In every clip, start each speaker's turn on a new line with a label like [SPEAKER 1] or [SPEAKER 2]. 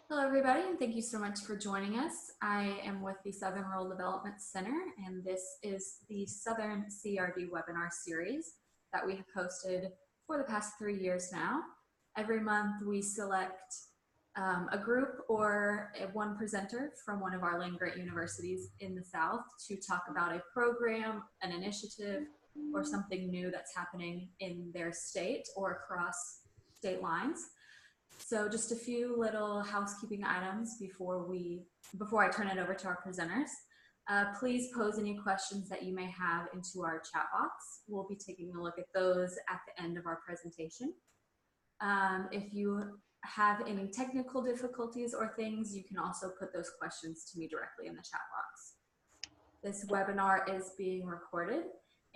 [SPEAKER 1] Hello, everybody, and thank you so much for joining us. I am with the Southern Rural Development Center, and this is the Southern CRD webinar series that we have hosted for the past 3 years now. Every month, we select a group or one presenter from one of our land-grant universities in the South to talk about a program, an initiative, or something new that's happening in their state or across state lines. So just a few little housekeeping items before I turn it over to our presenters. Please pose any questions that you may have into our chat box. We'll be taking a look at those at the end of our presentation. If you have any technical difficulties or things, you can also put those questions to me directly in the chat box. This webinar is being recorded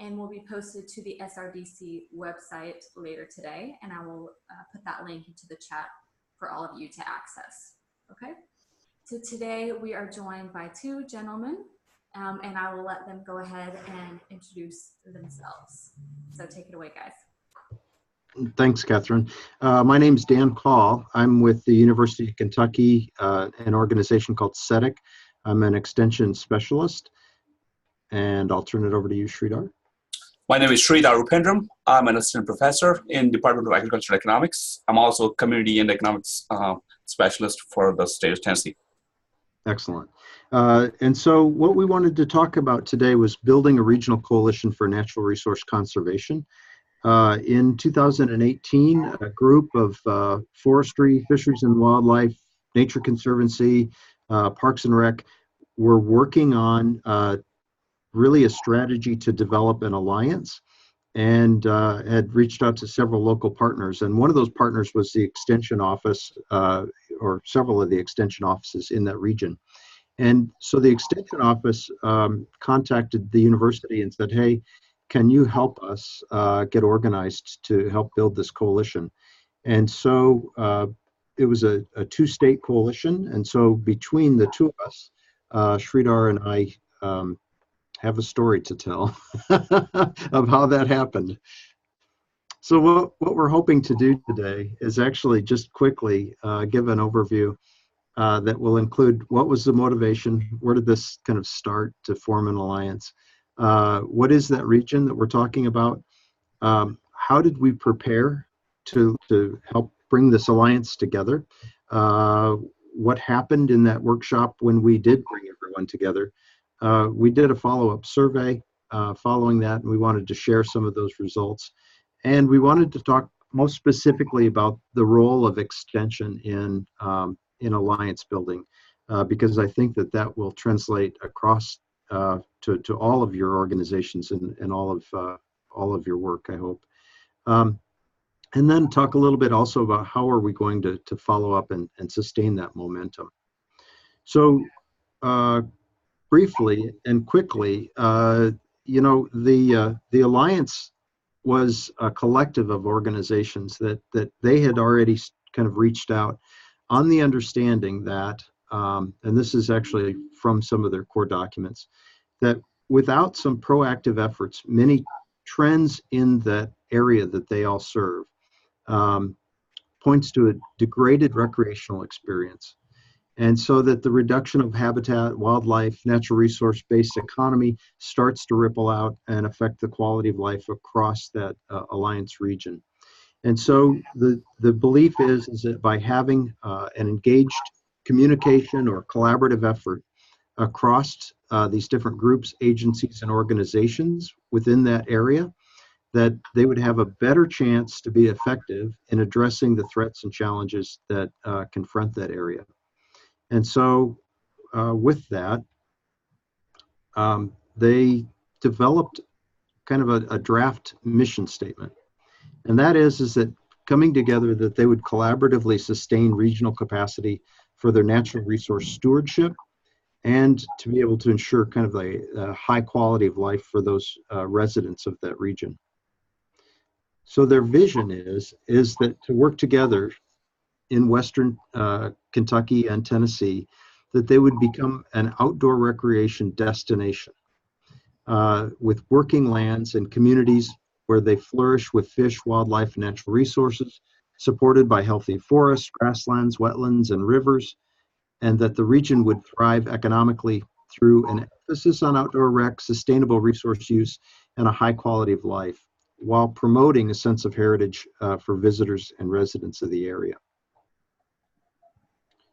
[SPEAKER 1] and will be posted to the SRDC website later today, and I will put that link into the chat for all of you to access. Okay, so today we are joined by two gentlemen, and I will let them go ahead and introduce themselves. So take it away, guys.
[SPEAKER 2] Thanks, Catherine. My name is Dan Call. I'm with the University of Kentucky, an organization called SEDIC. I'm an extension specialist, and I'll turn it over to you, Sridhar.
[SPEAKER 3] My name is Sridhar Upendram. I'm an assistant professor in Department of Agricultural Economics. I'm also a community and economics specialist for the state of Tennessee.
[SPEAKER 2] Excellent. And so what we wanted to talk about today was building a regional coalition for natural resource conservation. In 2018, a group of forestry, fisheries and wildlife, Nature Conservancy, Parks and Rec were working on really a strategy to develop an alliance, and had reached out to several local partners. And one of those partners was the Extension Office, or several of the Extension offices in that region. And so the Extension Office contacted the university and said, hey, can you help us get organized to help build this coalition? And so it was a two-state coalition. And so between the two of us, Sridhar and I have a story to tell of how that happened. So what we're hoping to do today is actually just quickly give an overview that will include what was the motivation, where did this kind of start to form an alliance, what is that region that we're talking about, how did we prepare to help bring this alliance together, what happened in that workshop when we did bring everyone together. We did a follow-up survey following that, and we wanted to share some of those results. And we wanted to talk most specifically about the role of extension in alliance building, because I think that will translate across to all of your organizations and all of your work, I hope. And then talk a little bit also about how are we going to follow up and sustain that momentum. So briefly and quickly, you know, the alliance was a collective of organizations that they had already kind of reached out on the understanding that, and this is actually from some of their core documents, that without some proactive efforts, many trends in that area that they all serve points to a degraded recreational experience. And so that the reduction of habitat, wildlife, natural resource-based economy starts to ripple out and affect the quality of life across that alliance region. And so the belief is that by having an engaged communication or collaborative effort across these different groups, agencies, and organizations within that area, that they would have a better chance to be effective in addressing the threats and challenges that confront that area. And so with that, they developed kind of a draft mission statement. And that is that coming together that they would collaboratively sustain regional capacity for their natural resource stewardship and to be able to ensure kind of a high quality of life for those residents of that region. So their vision is that to work together in Western Kentucky and Tennessee, that they would become an outdoor recreation destination with working lands and communities where they flourish with fish, wildlife, and natural resources, supported by healthy forests, grasslands, wetlands, and rivers, and that the region would thrive economically through an emphasis on outdoor rec, sustainable resource use, and a high quality of life, while promoting a sense of heritage for visitors and residents of the area.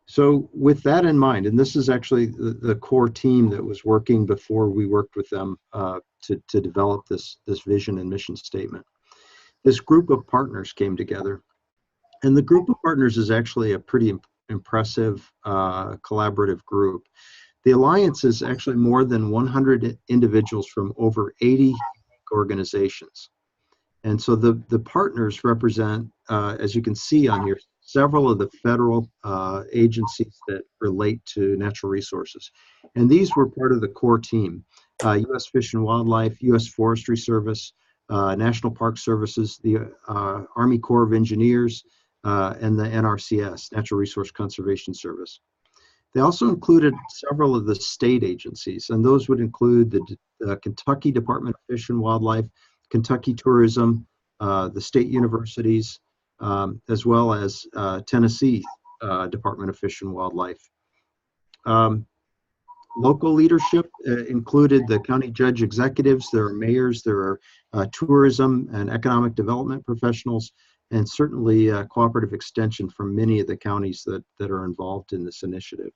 [SPEAKER 2] So with that in mind, and this is actually the core team that was working before we worked with them to develop this vision and mission statement. This group of partners came together, and the group of partners is actually a pretty impressive collaborative group. The Alliance is actually more than 100 individuals from over 80 organizations. And so the partners represent, as you can see on here, several of the federal agencies that relate to natural resources. And these were part of the core team: U.S. Fish and Wildlife, U.S. Forestry Service, National Park Services, the Army Corps of Engineers, and the NRCS, Natural Resource Conservation Service. They also included several of the state agencies, and those would include the Kentucky Department of Fish and Wildlife, Kentucky Tourism, the state universities, as well as Tennessee Department of Fish and Wildlife. Local leadership included the county judge executives, there are mayors, there are tourism and economic development professionals, and certainly cooperative extension from many of the counties that are involved in this initiative.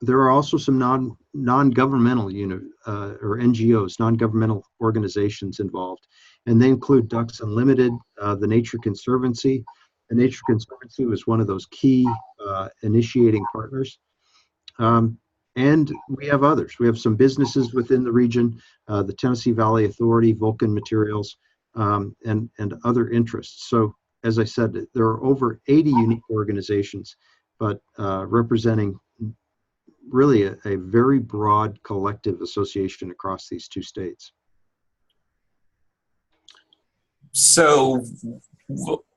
[SPEAKER 2] There are also some non-governmental or NGOs, non-governmental organizations involved, and they include Ducks Unlimited, the Nature Conservancy. The Nature Conservancy was one of those key initiating partners. And we have others. We have some businesses within the region, the Tennessee Valley Authority, Vulcan Materials, and other interests. So as I said, there are over 80 unique organizations, but representing really a very broad collective association across these two states.
[SPEAKER 3] So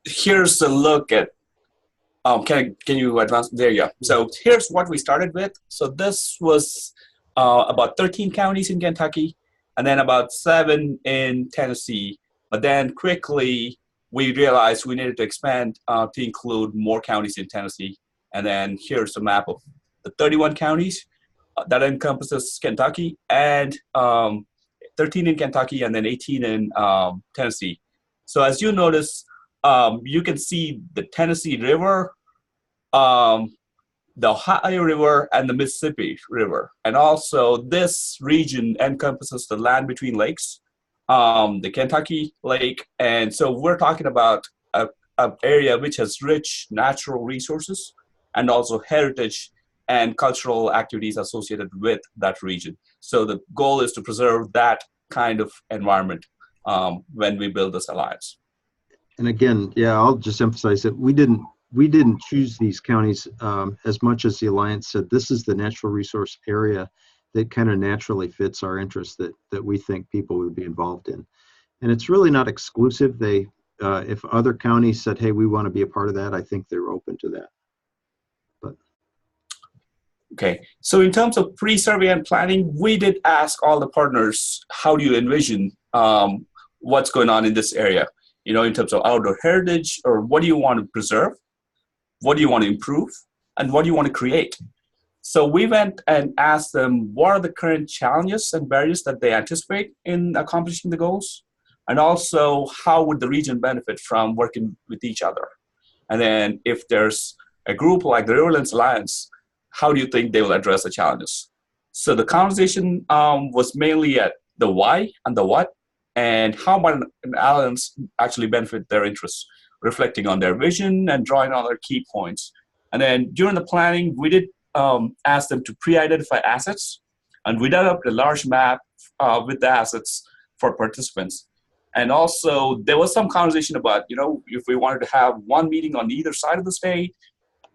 [SPEAKER 3] here's a look at, can you advance? There you go. So here's what we started with. So this was about 13 counties in Kentucky, and then about 7 in Tennessee. But then quickly we realized we needed to expand to include more counties in Tennessee. And then here's a map of the 31 counties that encompasses Kentucky, and 13 in Kentucky, and then 18 in Tennessee. So as you notice, you can see the Tennessee River, the Ohio River, and the Mississippi River. And also this region encompasses the land between lakes, the Kentucky Lake. And so we're talking about an area which has rich natural resources and also heritage and cultural activities associated with that region. So the goal is to preserve that kind of environment when we build this alliance.
[SPEAKER 2] And again, yeah, I'll just emphasize that we didn't choose these counties as much as the Alliance said, this is the natural resource area that kind of naturally fits our interests that we think people would be involved in. And it's really not exclusive. They, if other counties said, hey, we want to be a part of that, I think they're open to that. But
[SPEAKER 3] okay, so in terms of pre-survey and planning, we did ask all the partners, how do you envision what's going on in this area? You know, in terms of outdoor heritage, or what do you want to preserve? What do you want to improve? And what do you want to create? So we went and asked them, what are the current challenges and barriers that they anticipate in accomplishing the goals? And also, how would the region benefit from working with each other? And then if there's a group like the Riverlands Alliance, how do you think they will address the challenges? So the conversation was mainly at the why and the what, and how might an alliance actually benefit their interests, reflecting on their vision and drawing on their key points. And then during the planning, we did ask them to pre-identify assets, and we developed a large map with the assets for participants. And also, there was some conversation about, you know, if we wanted to have one meeting on either side of the state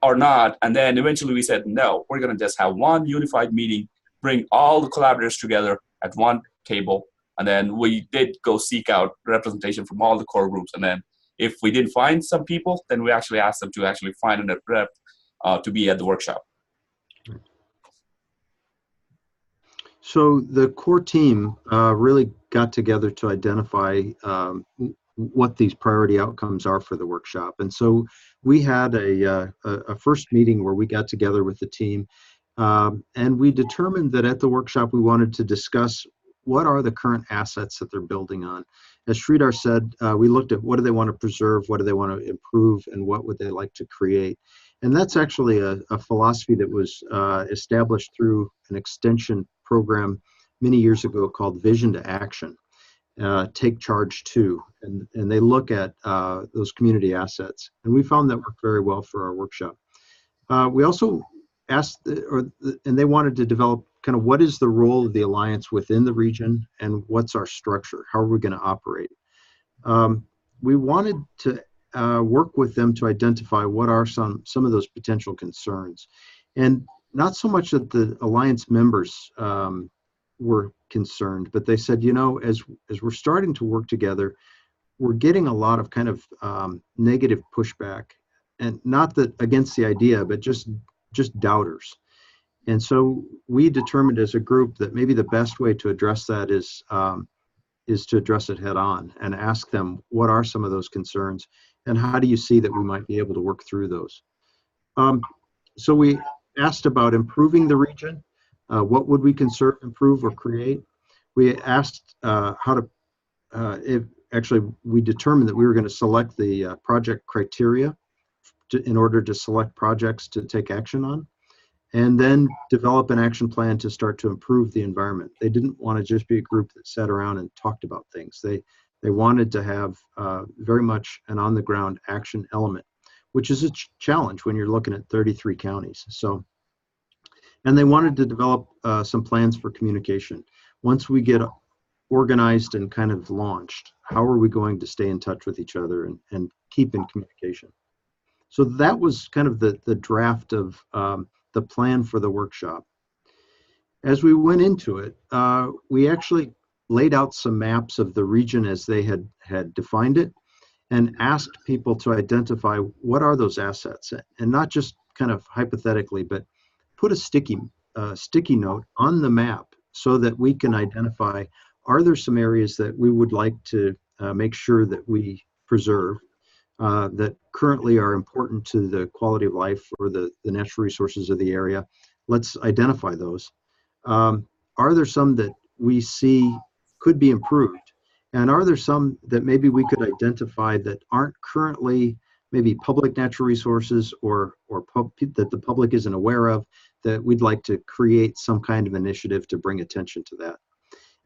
[SPEAKER 3] or not. And then eventually we said, no, we're going to just have one unified meeting, bring all the collaborators together at one table. And then we did go seek out representation from all the core groups. And then if we didn't find some people, then we actually asked them to actually find a rep to be at the workshop.
[SPEAKER 2] so the core team really got together to identify what these priority outcomes are for the workshop. And so we had a first meeting where we got together with the team, and we determined that at the workshop we wanted to discuss what are the current assets that they're building on. As Sridhar said, we looked at what do they want to preserve, what do they want to improve, and what would they like to create. And that's actually a philosophy that was established through an extension program many years ago called Vision to Action. Take Charge 2, and they look at those community assets. And we found that worked very well for our workshop. We also asked, and they wanted to develop kind of what is the role of the Alliance within the region and what's our structure? How are we going to operate? We wanted to work with them to identify what are some of those potential concerns. And not so much that the Alliance members were concerned, but they said, you know, as we're starting to work together, we're getting a lot of kind of negative pushback, and not that against the idea, but just doubters. And so we determined as a group that maybe the best way to address that is to address it head on and ask them what are some of those concerns and how do you see that we might be able to work through those. So we asked about improving the region. What would we conserve, improve, or create? We asked we determined that we were going to select the project criteria in order to select projects to take action on, and then develop an action plan to start to improve the environment. They didn't want to just be a group that sat around and talked about things. They wanted to have very much an on-the-ground action element, which is a challenge when you're looking at 33 counties. So, and they wanted to develop some plans for communication. Once we get organized and kind of launched, how are we going to stay in touch with each other and keep in communication? So that was kind of the draft of the plan for the workshop. As we went into it, we actually laid out some maps of the region as they had defined it and asked people to identify what are those assets, and not just kind of hypothetically, but put a sticky note on the map so that we can identify, are there some areas that we would like to make sure that we preserve that currently are important to the quality of life or the natural resources of the area? Let's identify those. Are there some that we see could be improved? And are there some that maybe we could identify that aren't currently maybe public natural resources or that the public isn't aware of, that we'd like to create some kind of initiative to bring attention to that?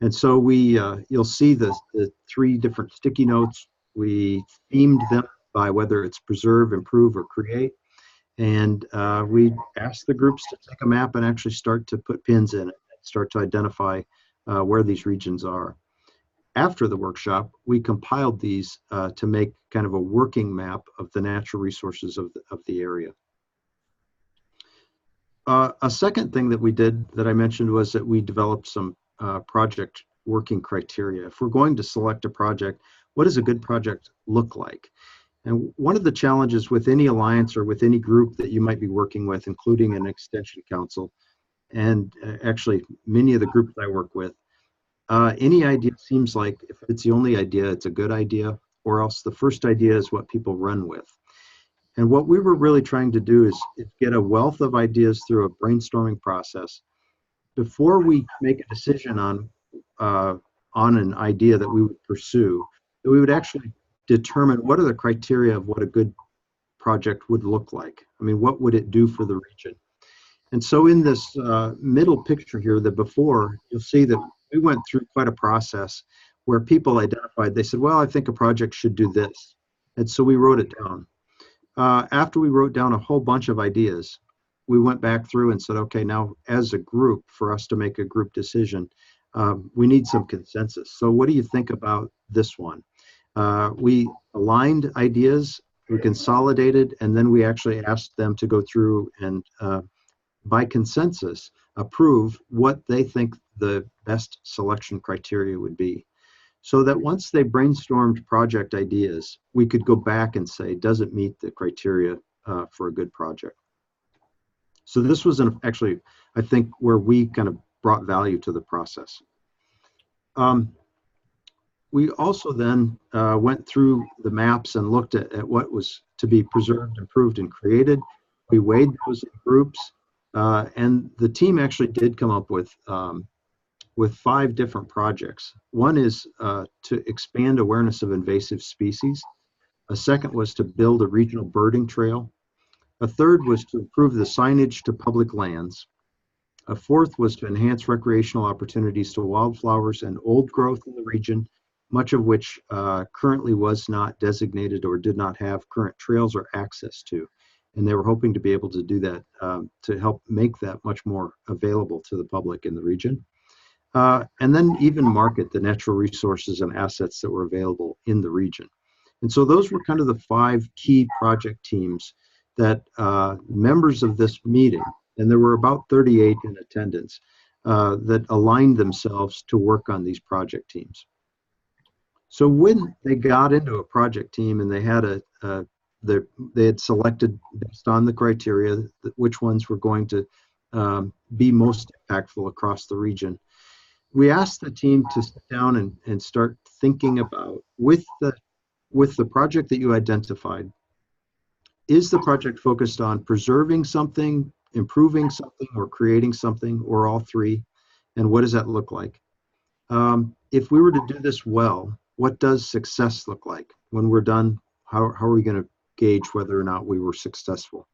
[SPEAKER 2] And so you'll see the 3 different sticky notes. We themed them by whether it's preserve, improve, or create. And we asked the groups to take a map and actually start to put pins in it, start to identify where these regions are. After the workshop, we compiled these to make kind of a working map of the natural resources of the area. A second thing that we did that I mentioned was that we developed some project working criteria. If we're going to select a project, what does a good project look like? And one of the challenges with any alliance or with any group that you might be working with, including an extension council, and actually many of the groups I work with, any idea seems like if it's the only idea, it's a good idea, or else the first idea is what people run with. And what we were really trying to do is get a wealth of ideas through a brainstorming process before we make a decision on an idea that we would pursue, that we would actually determine what are the criteria of what a good project would look like. I mean, what would it do for the region? And so in this middle picture here, the before, you'll see that we went through quite a process where people identified, they said, well, I think a project should do this. And so we wrote it down. After we wrote down a whole bunch of ideas, we went back through and said, okay, now as a group, for us to make a group decision, we need some consensus. So what do you think about this one? We aligned ideas, we consolidated, and then we actually asked them to go through and by consensus, approve what they think the best selection criteria would be. So that once they brainstormed project ideas, we could go back and say, does it meet the criteria for a good project? So this was actually, I think, where we kind of brought value to the process. we also then went through the maps and looked at what was to be preserved, improved, and created. We weighed those in groups, and the team actually did come up with 5 different projects. One is to expand awareness of invasive species. A second was to build a regional birding trail. A third was to improve the signage to public lands. A fourth was to enhance recreational opportunities to wildflowers and old growth in the region, much of which currently was not designated or did not have current trails or access to. And they were hoping to be able to do that to help make that much more available to the public in the region. And then even market the natural resources and assets that were available in the region. And so those were kind of the 5 key project teams that members of this meeting, and there were about 38 in attendance, that aligned themselves to work on these project teams. So when they got into a project team and they had they had selected based on the criteria which ones were going to be most impactful across the region, we asked the team to sit down and start thinking about, with the project that you identified, is the project focused on preserving something, improving something, or creating something, or all 3? And what does that look like? If we were to do this well, what does success look like? When we're done, how are we going to gauge whether or not we were successful?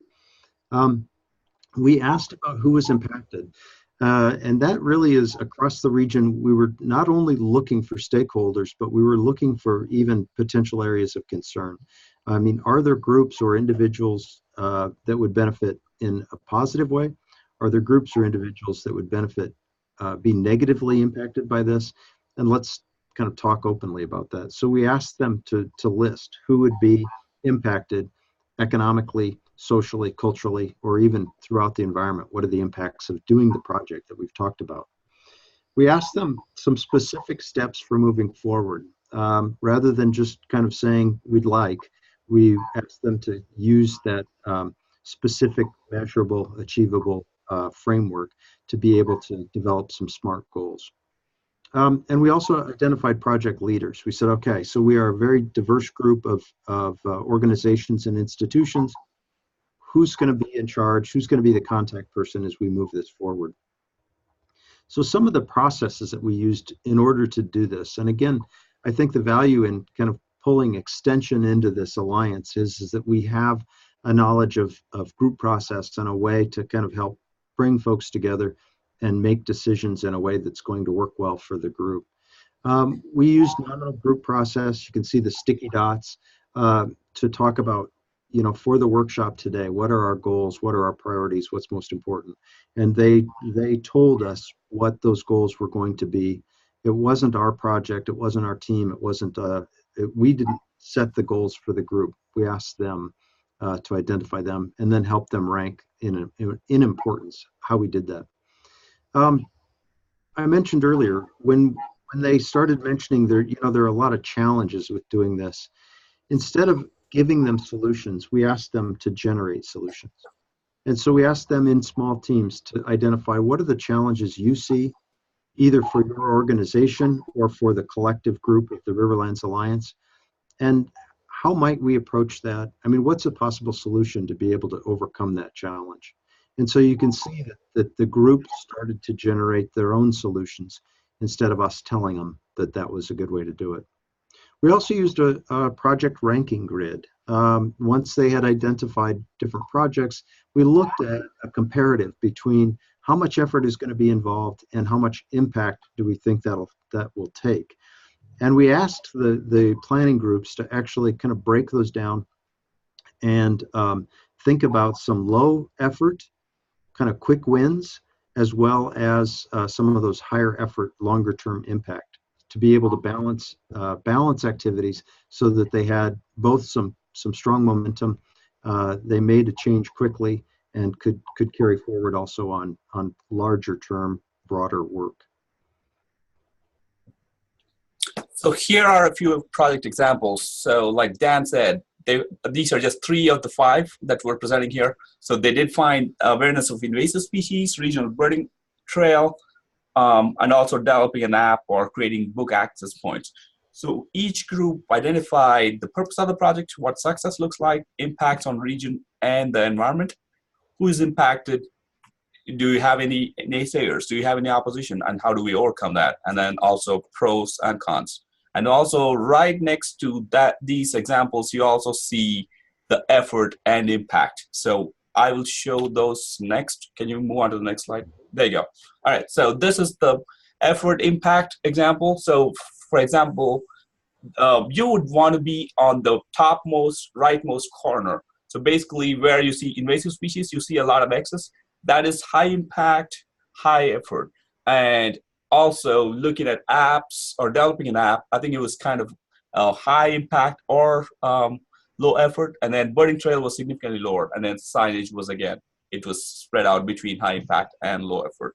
[SPEAKER 2] We asked about who was impacted. And that really is across the region. We were not only looking for stakeholders, but we were looking for even potential areas of concern. I mean, are there groups or individuals that would benefit in a positive way? Are there groups or individuals that would benefit, be negatively impacted by this? And let's kind of talk openly about that. So we asked them to list who would be impacted economically, socially, culturally, or even throughout the environment. What are the impacts of doing the project that we've talked about? We asked them some specific steps for moving forward. Rather than just kind of saying we'd like, we asked them to use that specific, measurable, achievable framework to be able to develop some SMART goals. And we also identified project leaders. We said, okay, so we are a very diverse group of organizations and institutions. Who's going to be in charge? Who's going to be the contact person as we move this forward? So some of the processes that we used in order to do this, and again, I think the value in kind of pulling extension into this alliance is that we have a knowledge of group process and a way to kind of help bring folks together and make decisions in a way that's going to work well for the group. We used nominal group process. You can see the sticky dots to talk about, you know, for the workshop today, what are our goals? What are our priorities? What's most important? And they told us what those goals were going to be. It wasn't our project. It wasn't our team. It wasn't, we didn't set the goals for the group. We asked them to identify them and then help them rank in importance, how we did that. I mentioned earlier, when they started mentioning there are a lot of challenges with doing this. Instead of giving them solutions, we asked them to generate solutions. And so we asked them in small teams to identify what are the challenges you see, either for your organization or for the collective group of the Riverlands Alliance, and how might we approach that? I mean, what's a possible solution to be able to overcome that challenge? And so you can see that the group started to generate their own solutions instead of us telling them that that was a good way to do it. We also used a project ranking grid. Once they had identified different projects, we looked at a comparative between how much effort is going to be involved and how much impact do we think that will take. And we asked the planning groups to actually kind of break those down and think about some low effort, kind of quick wins, as well as some of those higher effort, longer term impact, to be able to balance activities so that they had both some strong momentum. They made a change quickly and could carry forward also on larger term, broader work.
[SPEAKER 3] So here are a few project examples. So like Dan said, these are just 3 of the 5 that we're presenting here. So they did find awareness of invasive species, regional birding trail, and also developing an app or creating book access points. So each group identified the purpose of the project, what success looks like, impacts on region and the environment, who is impacted, do you have any naysayers, do you have any opposition, and how do we overcome that? And then also pros and cons. And also right next to these examples, you also see the effort and impact. So I will show those next. Can you move on to the next slide? There you go. All right, so this is the effort impact example. So for example, you would want to be on the topmost rightmost corner. So basically where you see invasive species, you see a lot of excess. That is high impact, high effort. And also looking at apps or developing an app, I think it was kind of high impact or low effort. And then birding trail was significantly lower. And then signage was, again, it was spread out between high impact and low effort.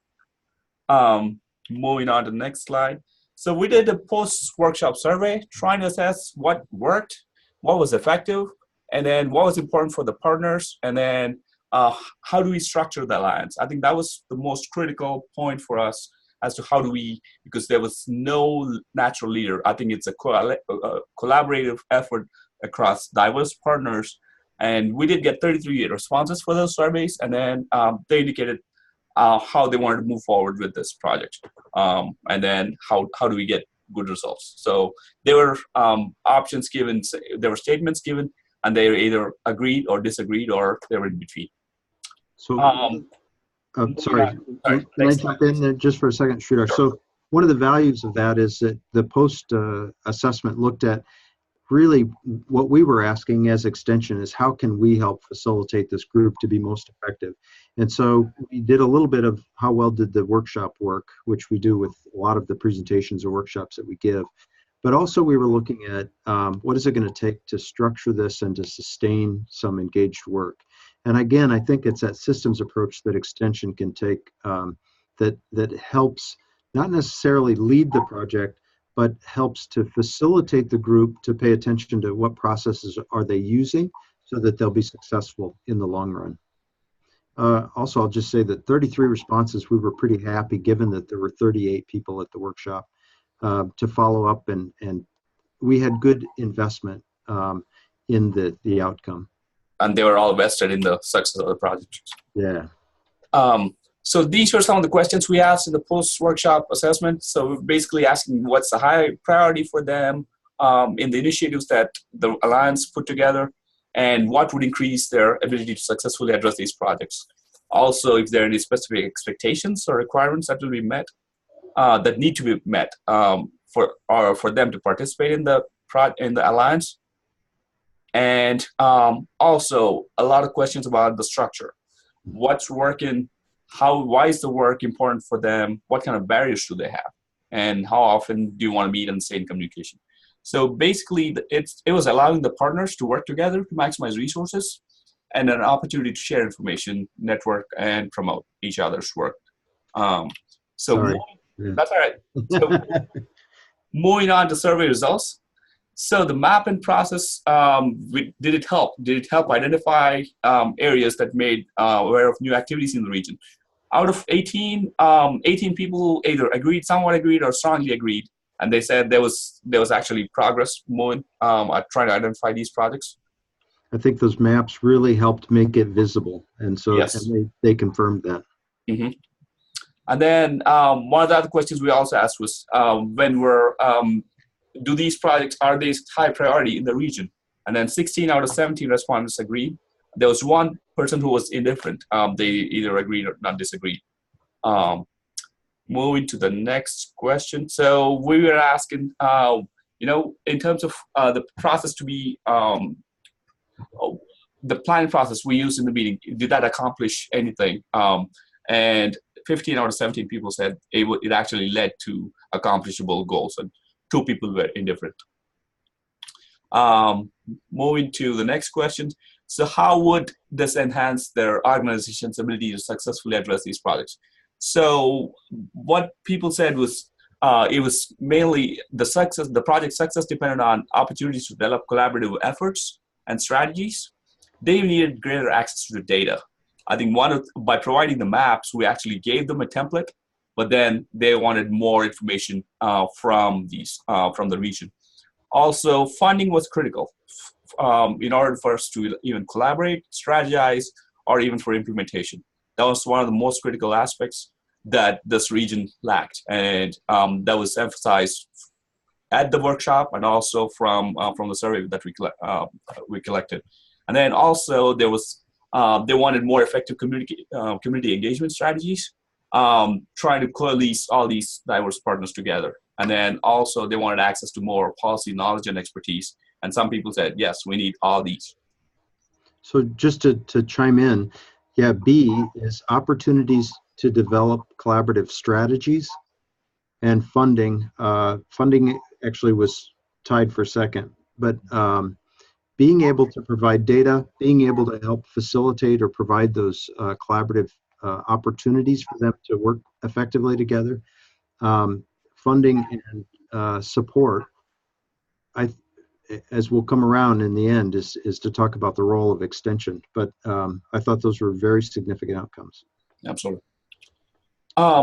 [SPEAKER 3] Moving on to the next slide. So we did a post-workshop survey trying to assess what worked, what was effective, and then what was important for the partners, and then how do we structure the alliance? I think that was the most critical point for us as to how do we, because there was no natural leader. I think it's a collaborative effort across diverse partners. And we did get 33 responses for those surveys, and then they indicated how they wanted to move forward with this project. And then how do we get good results? So there were options given, there were statements given, and they either agreed or disagreed, or they were in between.
[SPEAKER 2] So, sorry, can I jump in there just for a second, Sridhar?
[SPEAKER 3] Sure.
[SPEAKER 2] So one of the values of that is that the post assessment looked at really what we were asking as extension is how can we help facilitate this group to be most effective? And so we did a little bit of how well did the workshop work, which we do with a lot of the presentations or workshops that we give. But also we were looking at what is it going to take to structure this and to sustain some engaged work. And again, I think it's that systems approach that extension can take that helps not necessarily lead the project, but helps to facilitate the group to pay attention to what processes are they using so that they'll be successful in the long run. Also, I'll just say that 33 responses, we were pretty happy given that there were 38 people at the workshop to follow up, and we had good investment in the outcome.
[SPEAKER 3] And they were all vested in the success of the project.
[SPEAKER 2] Yeah.
[SPEAKER 3] So these were some of the questions we asked in the post-workshop assessment. So we're basically asking what's the high priority for them in the initiatives that the Alliance put together, and what would increase their ability to successfully address these projects. Also, if there are any specific expectations or requirements that will be met, that need to be met for them to participate in the Alliance. And also a lot of questions about the structure. What's working? Why is the work important for them? What kind of barriers do they have? And how often do you want to meet and stay in communication? So basically, it was allowing the partners to work together to maximize resources and an opportunity to share information, network, and promote each other's work. That's all right. So moving on to survey results. So the mapping process, did it help? Did it help identify areas that made aware of new activities in the region? Out of 18 people either agreed, somewhat agreed, or strongly agreed, and they said there was actually progress moving at trying to identify these projects.
[SPEAKER 2] I think those maps really helped make it visible, and so
[SPEAKER 3] yes.
[SPEAKER 2] And they confirmed that.
[SPEAKER 3] Mm-hmm. And then one of the other questions we also asked was do these projects, are they high priority in the region? And then 16 out of 17 respondents agreed. There was one person who was indifferent. They either agreed or not disagreed. Moving to the next question. So we were asking, in terms of the process to be, the planning process we used in the meeting, did that accomplish anything? And 15 out of 17 people said it actually led to accomplishable goals, and 2 people were indifferent. Moving to the next question. So how would this enhance their organization's ability to successfully address these projects? So what people said was it was mainly the project success depended on opportunities to develop collaborative efforts and strategies. They needed greater access to the data. I think by providing the maps, we actually gave them a template, but then they wanted more information from the region. Also, funding was critical in order for us to even collaborate, strategize, or even for implementation. That was one of the most critical aspects that this region lacked, and that was emphasized at the workshop and also from the survey that we collected. And then also there was they wanted more effective community engagement strategies, trying to coalesce all these diverse partners together. And then also they wanted access to more policy knowledge and expertise. And some people said, yes, we need all these.
[SPEAKER 2] So just to chime in, yeah, B is opportunities to develop collaborative strategies, and funding. Funding actually was tied for second, but being able to provide data, being able to help facilitate or provide those collaborative opportunities for them to work effectively together, funding and support, as we'll come around in the end, is to talk about the role of extension. But I thought those were very significant outcomes.
[SPEAKER 3] Absolutely.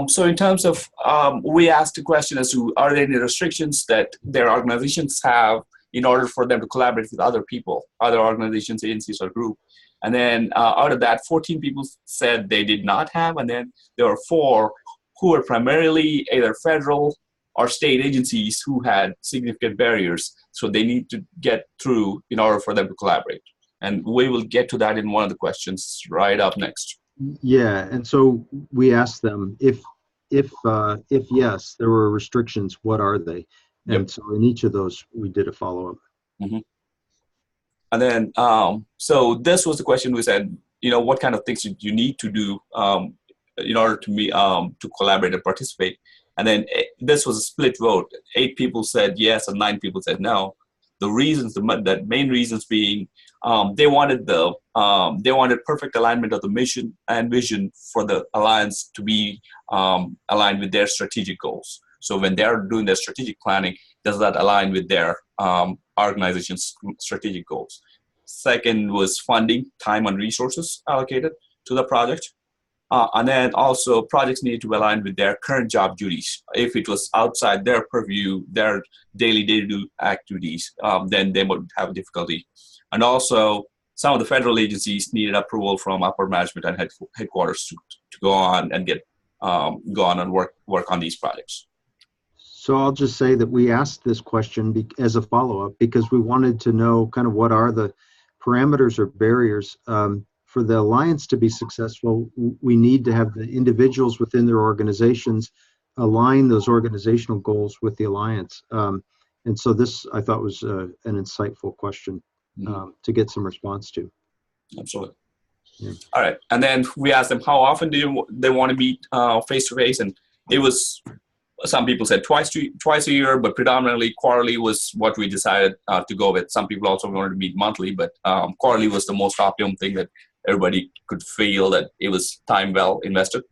[SPEAKER 3] So in terms of, we asked a question as to, are there any restrictions that their organizations have in order for them to collaborate with other people, other organizations, agencies, or group? And then out of that, 14 people said they did not have, and then there were 4 who were primarily either federal or state agencies who had significant barriers, so they need to get through in order for them to collaborate. And we will get to that in one of the questions right up next.
[SPEAKER 2] Yeah, and so we asked them if yes, there were restrictions, what are they? And
[SPEAKER 3] Yep.
[SPEAKER 2] so in each of those, we did a follow-up.
[SPEAKER 3] Mm-hmm. And then, so this was the question we said, what kind of things did you need to do in order to collaborate and participate? And then this was a split vote. 8 people said yes and 9 people said no. The reasons, the main reasons being, they wanted perfect alignment of the mission and vision for the alliance to be aligned with their strategic goals. So when they're doing their strategic planning, does that align with their organization's strategic goals? Second was funding, time and resources allocated to the project. And then also projects needed to align with their current job duties. If it was outside their purview, their daily day-to-day activities, then they would have difficulty. And also some of the federal agencies needed approval from upper management and headquarters to go on and work on these projects.
[SPEAKER 2] So I'll just say that we asked this question as a follow-up because we wanted to know kind of what are the parameters or barriers. For the alliance to be successful, we need to have the individuals within their organizations align those organizational goals with the alliance. And so this, I thought, was an insightful question to get some response to.
[SPEAKER 3] Absolutely.
[SPEAKER 2] Yeah.
[SPEAKER 3] All right. And then we asked them how often do they want to meet face-to-face, and it was, some people said twice a year, but predominantly quarterly was what we decided to go with. Some people also wanted to meet monthly, but quarterly was the most optimum thing that everybody could feel that it was time well invested.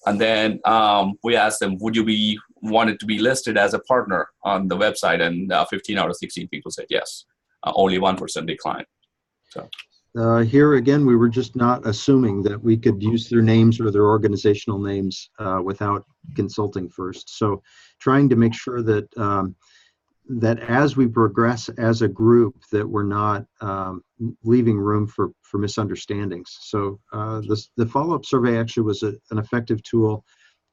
[SPEAKER 3] And then we asked them, would you wanted to be listed as a partner on the website? And 15 out of 16 people said yes. Only 1% declined. So.
[SPEAKER 2] Here again, we were just not assuming that we could use their names or their organizational names without consulting first. So trying to make sure that that as we progress as a group, that we're not leaving room for misunderstandings. So the follow-up survey actually was an effective tool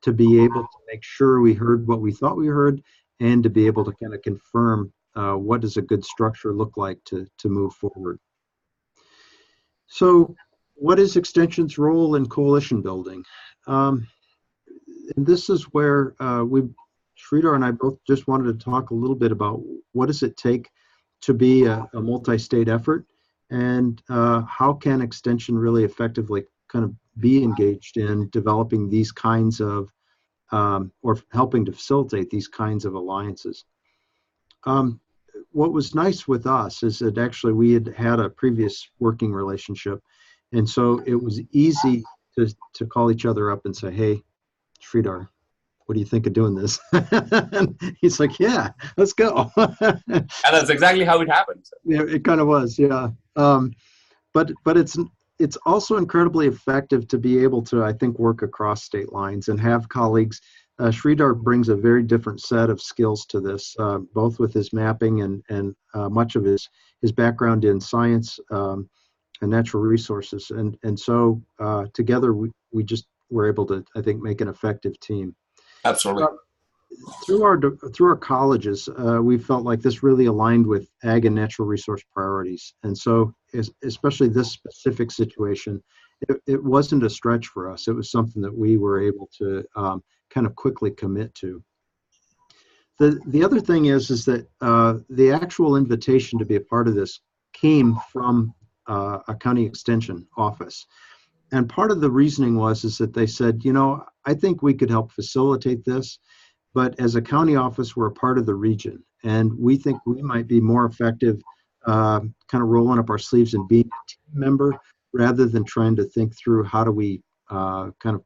[SPEAKER 2] to be able to make sure we heard what we thought we heard, and to be able to kind of confirm what does a good structure look like to move forward. So what is Extension's role in coalition building? And this is where Sridhar and I both just wanted to talk a little bit about what does it take to be a multi-state effort, and how can Extension really effectively kind of be engaged in developing these kinds of, or helping to facilitate these kinds of alliances. What was nice with us is that actually we had a previous working relationship, and so it was easy to call each other up and say, hey, Sridhar, what do you think of doing this? And he's like, yeah, let's go.
[SPEAKER 3] And that's exactly how it happened.
[SPEAKER 2] Yeah, it kind of was, yeah. But it's also incredibly effective to be able to, I think, work across state lines and have colleagues Sridhar brings a very different set of skills to this, both with his mapping and much of his background in science and natural resources. And so together we just were able to, I think, make an effective team.
[SPEAKER 3] Absolutely.
[SPEAKER 2] Through our colleges, we felt like this really aligned with ag and natural resource priorities. And so especially this specific situation, it wasn't a stretch for us. It was something that we were able to kind of quickly commit to. The other thing is that the actual invitation to be a part of this came from a county extension office. And part of the reasoning was that they said, I think we could help facilitate this, but as a county office, we're a part of the region, and we think we might be more effective kind of rolling up our sleeves and being a team member rather than trying to think through how do we kind of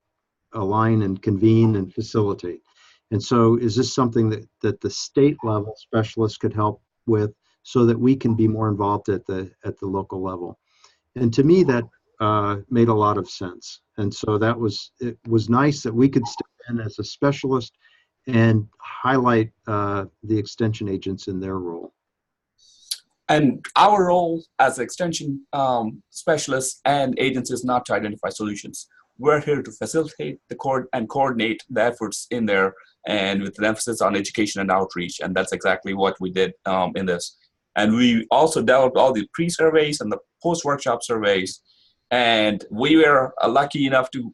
[SPEAKER 2] align and convene and facilitate. And so is this something that the state level specialists could help with so that we can be more involved at the local level? And to me, that made a lot of sense. And so it was nice that we could step in as a specialist and highlight the extension agents in their role.
[SPEAKER 3] And our role as extension specialists and agents is not to identify solutions. We're here to facilitate and coordinate the efforts in there, and with an emphasis on education and outreach. And that's exactly what we did in this. And we also developed all the pre-surveys and the post-workshop surveys. And we were lucky enough to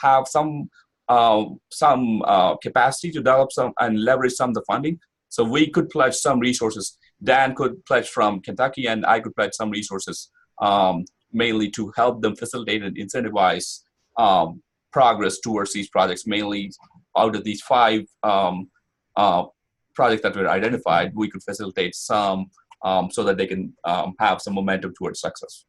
[SPEAKER 3] have some capacity to develop some and leverage some of the funding. So we could pledge some resources. Dan could pledge from Kentucky, and I could pledge some resources, mainly to help them facilitate and incentivize progress towards these projects. Mainly out of these 5 projects that were identified, we could facilitate some so that they can have some momentum towards success.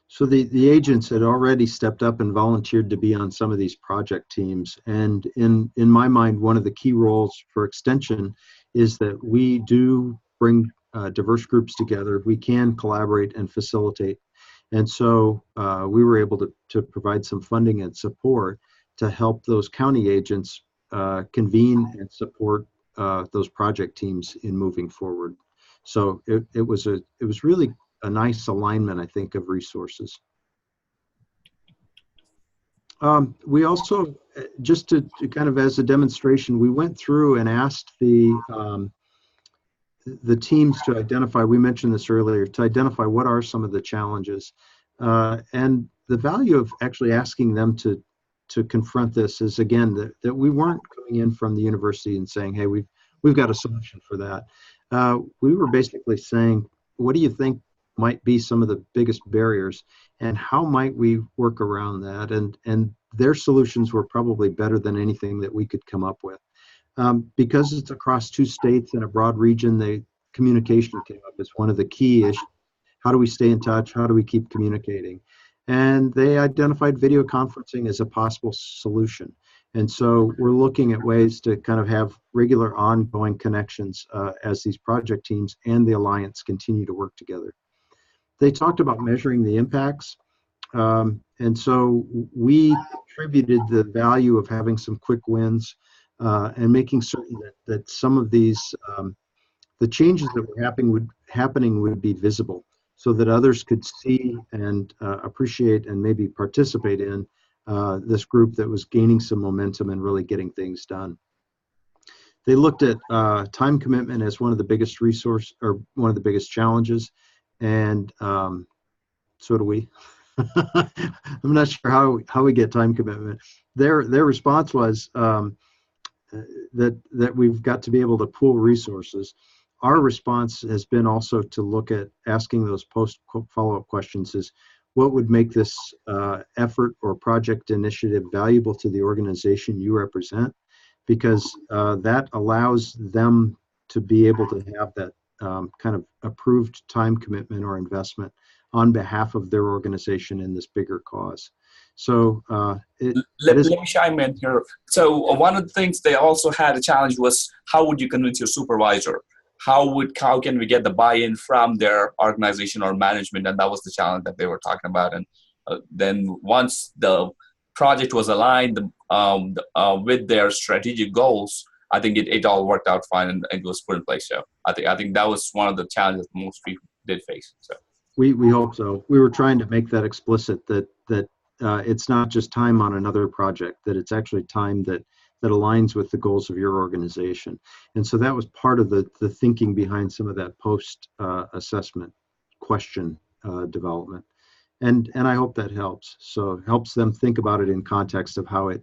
[SPEAKER 2] So the agents had already stepped up and volunteered to be on some of these project teams. And in my mind, one of the key roles for extension is that we do bring diverse groups together. We can collaborate and facilitate. And so we were able to provide some funding and support to help those county agents convene and support those project teams in moving forward. So it was really a nice alignment, I think, of resources. We also, just to kind of as a demonstration, we went through and asked the teams to identify, we mentioned this earlier, to identify what are some of the challenges. And the value of actually asking them to confront this is, again, that we weren't coming in from the university and saying, hey, we've got a solution for that. We were basically saying, what do you think might be some of the biggest barriers, and how might we work around that? And their solutions were probably better than anything that we could come up with. Because it's across 2 states and a broad region, the communication came up as one of the key issues. How do we stay in touch? How do we keep communicating? And they identified video conferencing as a possible solution. And so we're looking at ways to kind of have regular ongoing connections as these project teams and the Alliance continue to work together. They talked about measuring the impacts. And so we contributed the value of having some quick wins and making certain that some of these, the changes that were happening would be visible so that others could see and appreciate and maybe participate in this group that was gaining some momentum and really getting things done. They looked at time commitment as one of the biggest one of the biggest challenges, and so do we. I'm not sure how we get time commitment. Their response was that we've got to be able to pool resources. Our response has been also to look at asking those follow-up questions is, what would make this effort or project initiative valuable to the organization you represent? Because that allows them to be able to have that kind of approved time commitment or investment on behalf of their organization in this bigger cause. So
[SPEAKER 3] let me chime in here. So one of the things they also had a challenge was, how would you convince your supervisor? How can we get the buy-in from their organization or management? And that was the challenge that they were talking about. And then once the project was aligned with their strategic goals, I think it all worked out fine and it was put in place. So I think that was one of the challenges most people did face. So
[SPEAKER 2] We hope so. We were trying to make that explicit that it's not just time on another project, that it's actually time that aligns with the goals of your organization. And so that was part of the thinking behind some of that post assessment question development. And I hope that helps. So it helps them think about it in context of how it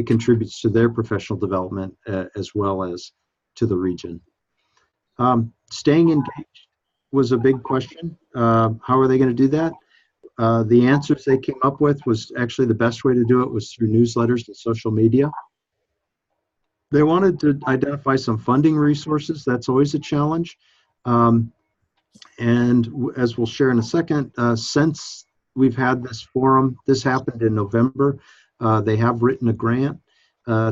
[SPEAKER 2] contributes to their professional development as well as to the region. Staying engaged was a big question. How are they going to do that? The answers they came up with was actually the best way to do it was through newsletters and social media. They wanted to identify some funding resources. That's always a challenge. And as we'll share in a second, since we've had this forum, this happened in November, they have written a grant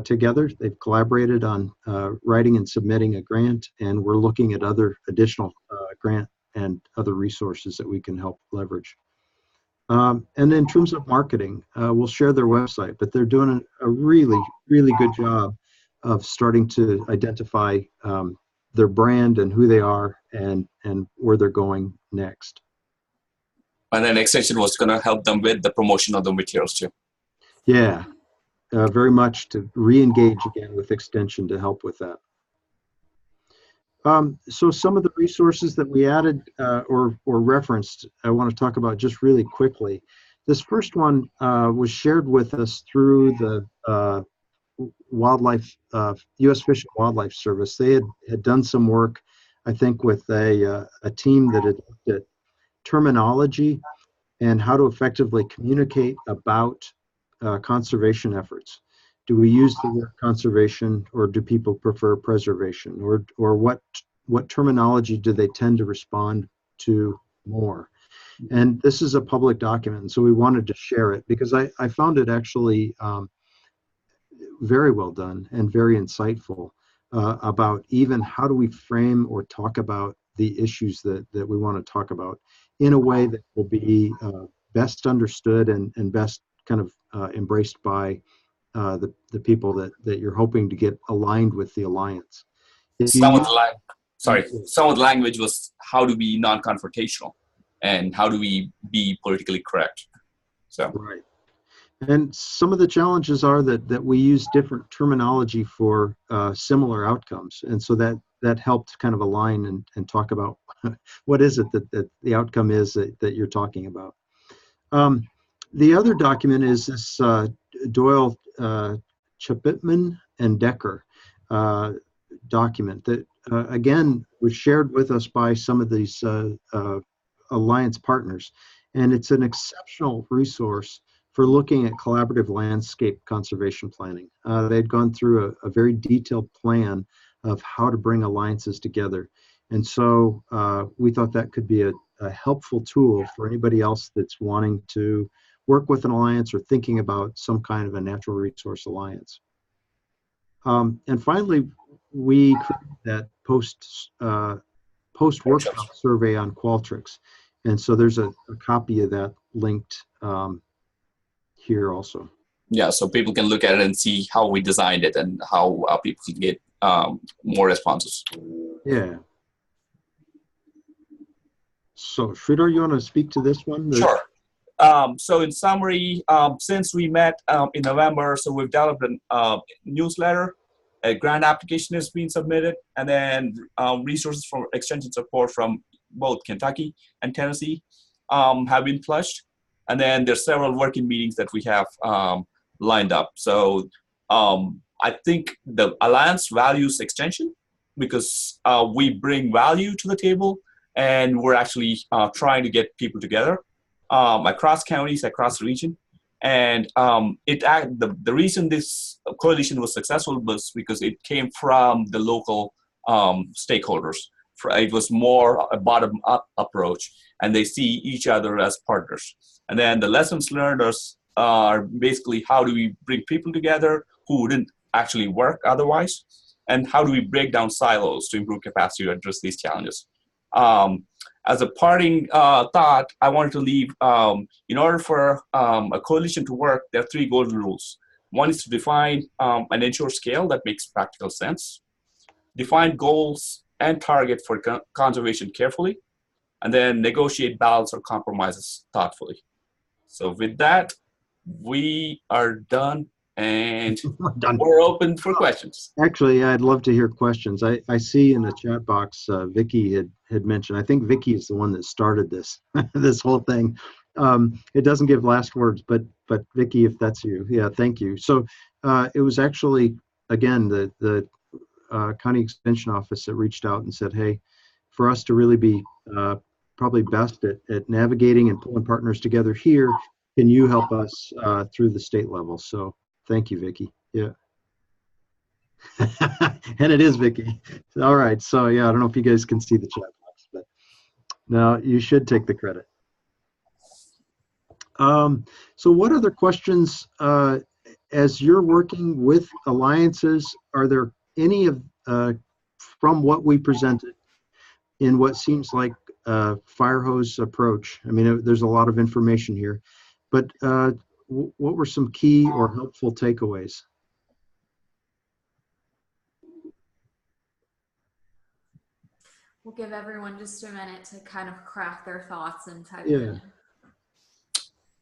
[SPEAKER 2] together. They've collaborated on writing and submitting a grant, and we're looking at other additional grant and other resources that we can help leverage. And in terms of marketing, we'll share their website, but they're doing a really, really good job of starting to identify their brand and who they are and where they're going next.
[SPEAKER 3] And then Extension was going to help them with the promotion of the materials too.
[SPEAKER 2] Yeah, very much to re-engage again with Extension to help with that. So some of the resources that we added or referenced, I want to talk about just really quickly. This first one was shared with us through the wildlife, U.S. Fish and Wildlife Service. They had done some work, I think, with a team that had looked at terminology and how to effectively communicate about conservation efforts. Do we use the word conservation, or do people prefer preservation, or what terminology do they tend to respond to more? And this is a public document, and so we wanted to share it because I found it actually very well done and very insightful about even how do we frame or talk about the issues that we want to talk about in a way that will be best understood and best kind of embraced by the people that you're hoping to get aligned with the alliance.
[SPEAKER 3] Some of the language was how to be non-confrontational and how do we be politically correct. So
[SPEAKER 2] right. And some of the challenges are that we use different terminology for similar outcomes. And so that helped kind of align and talk about what is it that the outcome is that you're talking about. The other document is this Doyle, Chapman, and Decker document that, again, was shared with us by some of these alliance partners. And it's an exceptional resource for looking at collaborative landscape conservation planning. They'd gone through a very detailed plan of how to bring alliances together. And so we thought that could be a helpful tool for anybody else that's wanting to work with an alliance or thinking about some kind of a natural resource alliance. And finally, we created that post-workshop survey on Qualtrics. And so there's a copy of that linked here also.
[SPEAKER 3] Yeah, so people can look at it and see how we designed it and how people can get more responses.
[SPEAKER 2] Yeah. So Sridhar, you want to speak to this one?
[SPEAKER 3] Sure. So in summary, since we met in November, so we've developed a newsletter, a grant application has been submitted, and then resources for extension support from both Kentucky and Tennessee have been pledged. And then there's several working meetings that we have lined up. So I think the Alliance values extension because we bring value to the table, and we're actually trying to get people together across counties, across the region. And the reason this coalition was successful was because it came from the local stakeholders. It was more a bottom-up approach, and they see each other as partners. And then the lessons learned are basically how do we bring people together who wouldn't actually work otherwise, and how do we break down silos to improve capacity to address these challenges. as a parting thought, I wanted to leave, in order for a coalition to work, there are three golden rules. One is to define and ensure scale that makes practical sense, define goals and target for conservation carefully, and then negotiate balance or compromises thoughtfully. So with that, we are done, and
[SPEAKER 2] We're done.
[SPEAKER 3] we're open for questions.
[SPEAKER 2] Actually, I'd love to hear questions. I see in the chat box, Vicky had mentioned, I think Vicky is the one that started this, this whole thing. It doesn't give last words, but Vicky, if that's you, yeah, thank you. So it was actually, again, the County Extension Office that reached out and said, hey, for us to really be probably best at navigating and pulling partners together here, can you help us through the state level? So thank you, Vicky. Yeah. And it is Vicky. All right. So yeah, I don't know if you guys can see the chat box, but no, you should take the credit. So what other questions, as you're working with alliances, are there any of, from what we presented in what seems like a fire hose approach? I mean, there's a lot of information here, but what were some key or helpful takeaways?
[SPEAKER 1] We'll give everyone just a minute to kind of craft their thoughts and type
[SPEAKER 2] Yeah.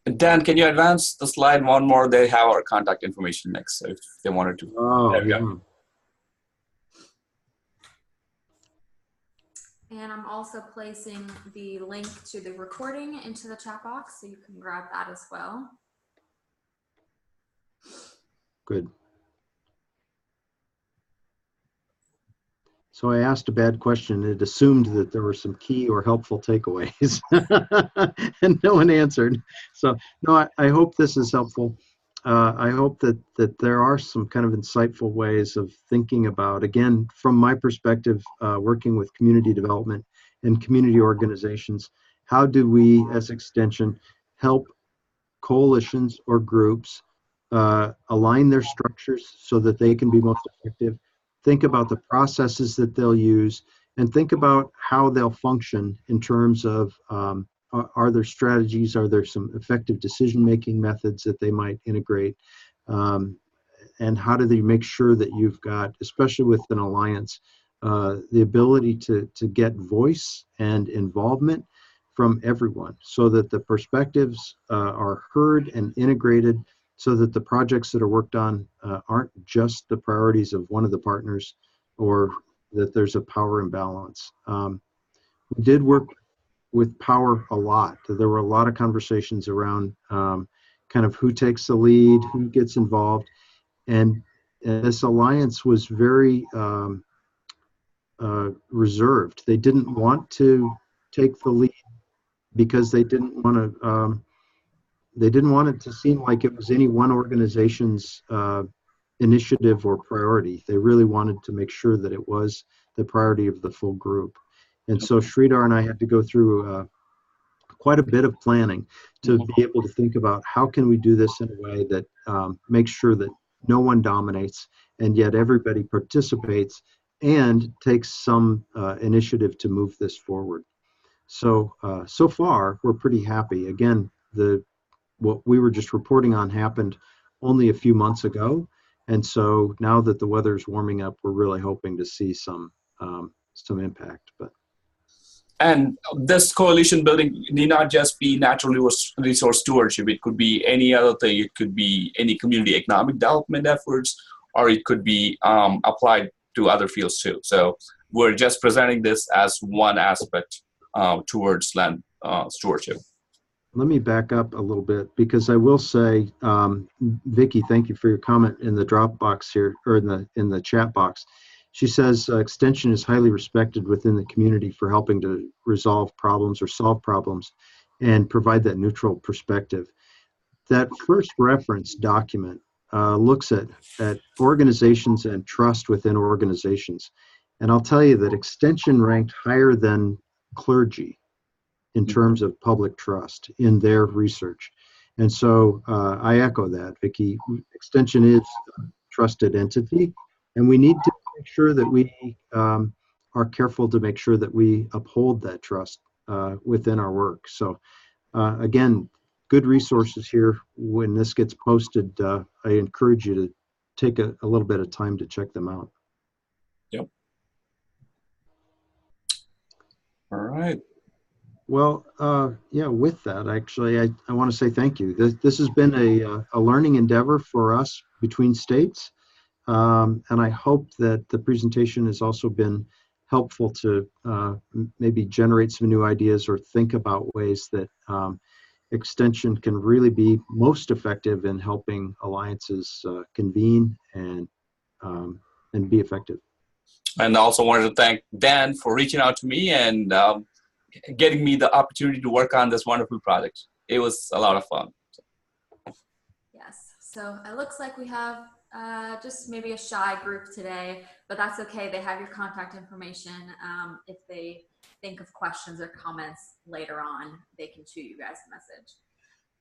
[SPEAKER 1] in.
[SPEAKER 3] Dan, can you advance the slide one more? They have our contact information next, so if they wanted to.
[SPEAKER 2] Oh,
[SPEAKER 3] There we
[SPEAKER 2] yeah.
[SPEAKER 3] go.
[SPEAKER 1] And I'm also placing the link to the recording into the chat box, so you can grab that as well.
[SPEAKER 2] Good. So I asked a bad question. It assumed that there were some key or helpful takeaways, and no one answered. So no, I hope this is helpful. I hope that there are some kind of insightful ways of thinking about, again, from my perspective, working with community development and community organizations, how do we as Extension help coalitions or groups align their structures so that they can be most effective, think about the processes that they'll use, and think about how they'll function in terms of are there strategies, are there some effective decision-making methods that they might integrate, and how do they make sure that you've got, especially with an alliance, the ability to get voice and involvement from everyone so that the perspectives are heard and integrated, so that the projects that are worked on aren't just the priorities of one of the partners, or that there's a power imbalance. We did work with power a lot. There were a lot of conversations around kind of who takes the lead, who gets involved, and this alliance was very reserved. They didn't want to take the lead because they didn't want to. They didn't want it to seem like it was any one organization's initiative or priority. They really wanted to make sure that it was the priority of the full group. And so Sridhar and I had to go through quite a bit of planning to be able to think about how can we do this in a way that makes sure that no one dominates and yet everybody participates and takes some initiative to move this forward. So, so far, we're pretty happy. Again, what we were just reporting on happened only a few months ago. And so now that the weather's warming up, we're really hoping to see some impact.
[SPEAKER 3] And this coalition building need not just be natural resource stewardship. It could be any other thing. It could be any community economic development efforts, or it could be applied to other fields too. So we're just presenting this as one aspect towards land stewardship.
[SPEAKER 2] Let me back up a little bit, because I will say, Vicky, thank you for your comment in the Dropbox here, or in the chat box. She says Extension is highly respected within the community for helping to resolve problems or solve problems and provide that neutral perspective. That first reference document looks at organizations and trust within organizations. And I'll tell you that Extension ranked higher than clergy in terms of public trust in their research. And so I echo that, Vicky. Extension is a trusted entity, and we need to make sure that we are careful to make sure that we uphold that trust within our work. So again, good resources here. When this gets posted, I encourage you to take a little bit of time to check them out.
[SPEAKER 3] Yep. All right.
[SPEAKER 2] Well, yeah, with that, actually, I want to say thank you. This has been a learning endeavor for us between states. And I hope that the presentation has also been helpful to maybe generate some new ideas or think about ways that extension can really be most effective in helping alliances convene and be effective.
[SPEAKER 3] And I also wanted to thank Dan for reaching out to me and getting me the opportunity to work on this wonderful project. It was a lot of fun.
[SPEAKER 1] Yes, so it looks like we have just maybe a shy group today, but that's okay. They have your contact information. If they think of questions or comments later on, they can shoot you guys a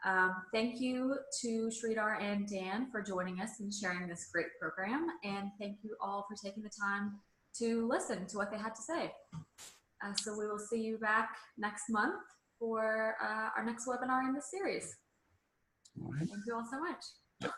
[SPEAKER 1] message. Thank you to Sridhar and Dan for joining us and sharing this great program. And thank you all for taking the time to listen to what they had to say. So we will see you back next month for our next webinar in this series.
[SPEAKER 3] All right.
[SPEAKER 1] Thank you all so much.